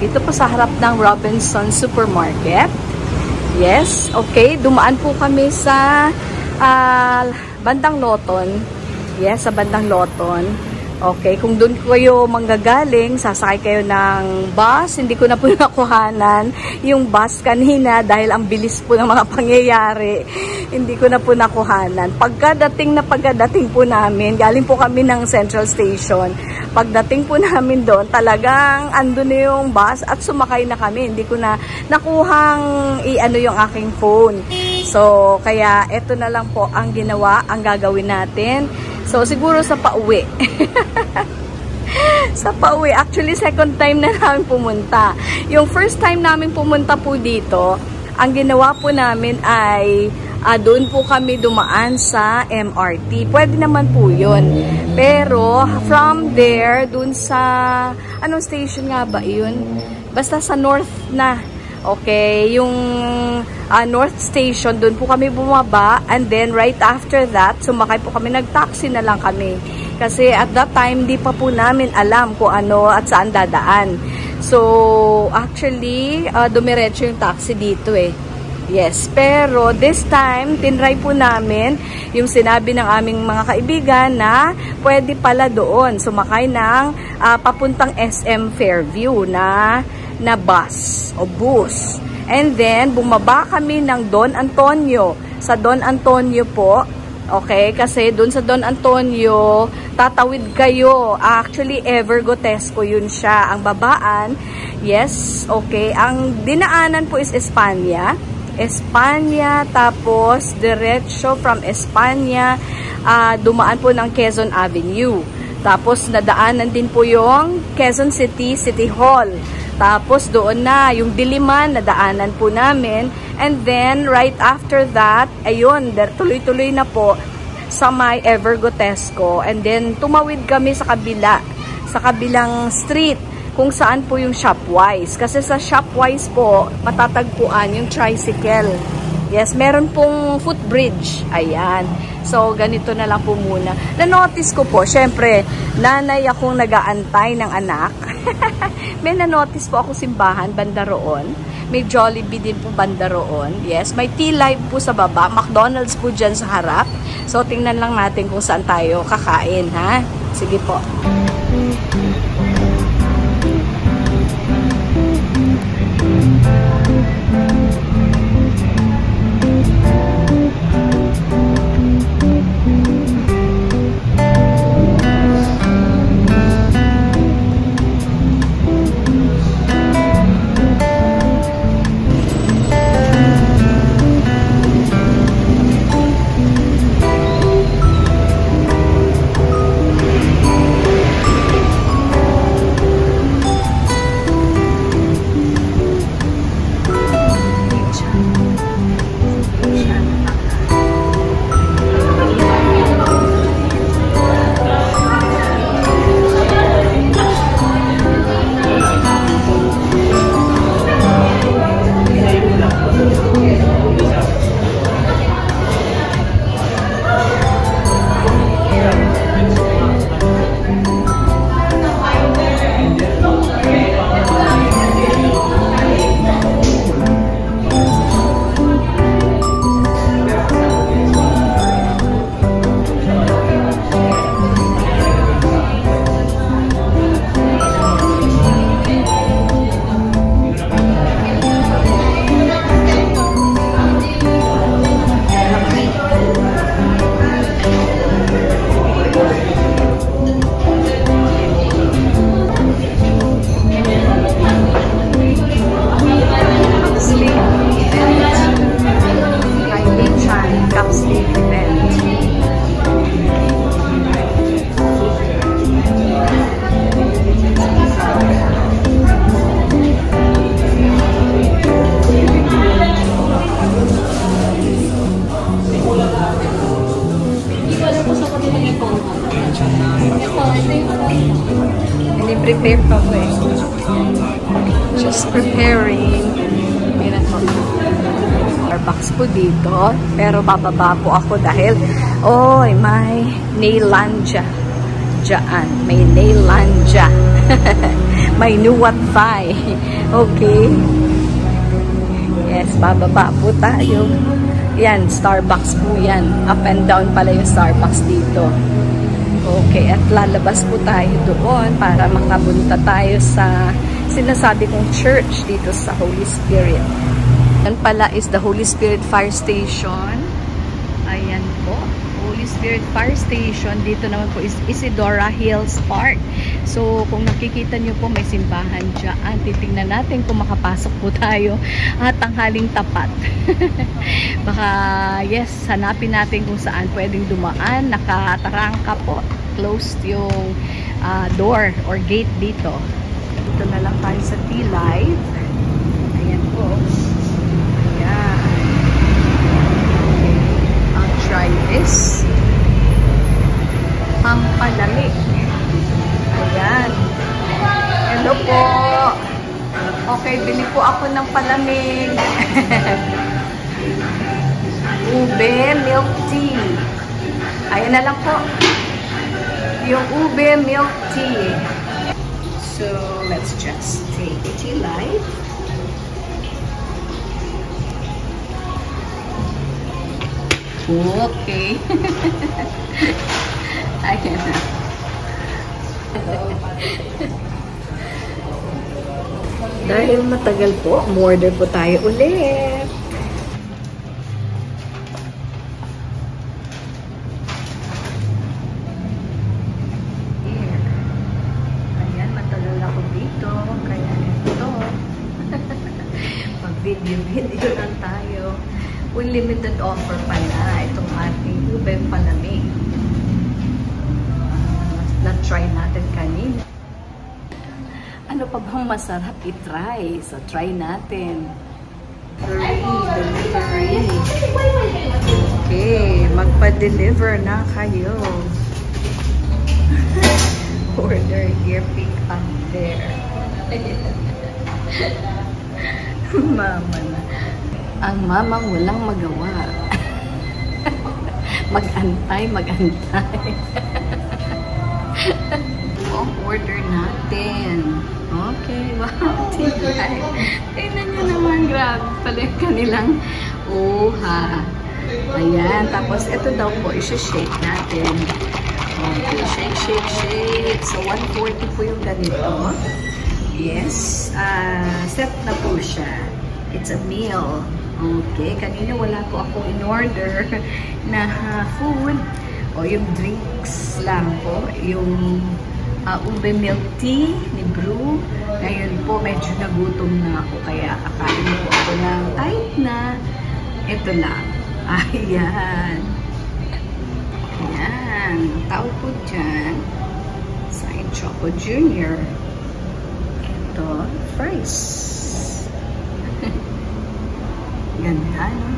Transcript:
Dito po sa harap ng Robinson Supermarket. Yes, okay. Dumaan po kami sa bandang Loton. Yes, sa bandang Loton. Okay, kung doon kayo manggagaling, sasakay kayo ng bus. Hindi ko na po nakuhanan yung bus kanina dahil ang bilis po ng mga pangyayari. Hindi ko na po nakuhanan. Pagkadating po namin, galing po kami ng Central Station. Pagdating po namin doon, talagang andun na yung bus at sumakay na kami. Hindi ko na nakuhang i-ano yung aking phone. So, kaya eto na lang po ang gagawin natin. So, siguro sa pauwi. Sa pauwi. Actually, second time na namin pumunta. Yung first time namin pumunta po dito, ang ginawa po namin ay doon po kami dumaan sa MRT. Pwede naman po yun. Pero, from there, doon sa, anong station nga ba yun? Basta sa North na. Okay, yung North Station, doon po kami bumaba, and then right after that, sumakay po kami, nag-taxi na lang kami. Kasi at that time, di pa po namin alam kung ano at saan dadaan. So, actually, dumiretso yung taxi dito eh. Yes, pero this time, tinry po namin yung sinabi ng aming mga kaibigan na pwede pala doon sumakay ng papuntang SM Fairview na bus o bus. And then, bumaba kami ng Don Antonio. Sa Don Antonio po, okay, kasi doon sa Don Antonio, tatawid kayo. Actually, Evergotesco yun siya. Ang babaan, yes, okay. Ang dinaanan po is Espanya. Espanya, tapos diretso from Espanya, dumaan po ng Quezon Avenue. Tapos, nadaanan din po yung Quezon City, City Hall. Tapos doon na, yung Diliman, nadaanan po namin. And then, right after that, ayun, tuloy-tuloy na po sa may Evergotesco. And then, tumawid kami sa kabilang street, kung saan po yung Shopwise. Kasi sa Shopwise po, matatagpuan yung tricycle. Yes, meron pong footbridge. Ayan. So, ganito na lang po muna. Na-notice ko po, syempre, nanay akong nag-aantay ng anak. May na-notice po ako simbahan, banda roon. May Jollibee din po banda roon. Yes, may T-Live po sa baba. McDonald's po dyan sa harap. So, tingnan lang natin kung saan tayo kakain, ha? Sige po. Prepare pa ko eh. Just preparing. Ayan po. Starbucks po dito. Pero bababa po ako dahil may Nailandia. Diyan. May Nailandia. may nuwat Thai. Okay. Yes, bababa po tayo. Yan, Starbucks po yan. Up and down pala yung Starbucks dito. Okay, at lalabas po tayo doon para makabunta tayo sa sinasabi kong church dito sa Holy Spirit. Yan pala is the Holy Spirit Fire Station. Ayan po. Holy Spirit Fire Station. Dito naman po is Isidora Hills Park. So, kung nakikita nyo po, may simbahan dyan. Titingnan natin kung makapasok po tayo at tanghaling tapat. Baka, yes, hanapin natin kung saan pwedeng dumaan. Nakatarangka po. Closed yung door or gate dito. Dito na lang tayo sa T-Live. Ayan po. Ayan. I'll try this. Ang palamig. Ayan. Hello po. Okay, bili po ako ng palamig. Ube milk tea. Ayan na lang po. Yung ube milk tea. So, let's just take it to live. Okay. Ayan na. Dahil matagal po, order po tayo ulit. Ayan, matagal ako dito. Kaya ito. Mag-video lang tayo. Unlimited offer pala itong ating ube palamig. Na-try natin kanina. Ano pa bang masarap i-try? So, try natin. Delivery. Okay, magpa-deliver na kayo. Order here, pick up there. Mama na. Ang mamang walang magawa. Mag-antay. Order natin. Okay, wow. Tingnan nyo naman, grabe pala yung kanilang uha. Ayan, tapos ito daw po, i-shake natin. Okay, shake. So, 140 po yung ganito. Yes, set na po siya. It's a meal. Okay, kanina wala po ako in-order na food. O yung drinks lang po. Yung ube milk tea ni Brew. Ngayon po, medyo nagutom na ako. Kaya kakain po ako ng tight na. Ito lang. Ayan. Ayan. Tawag po dyan. Sain Choco Jr. Ito, fries. Ganda, no?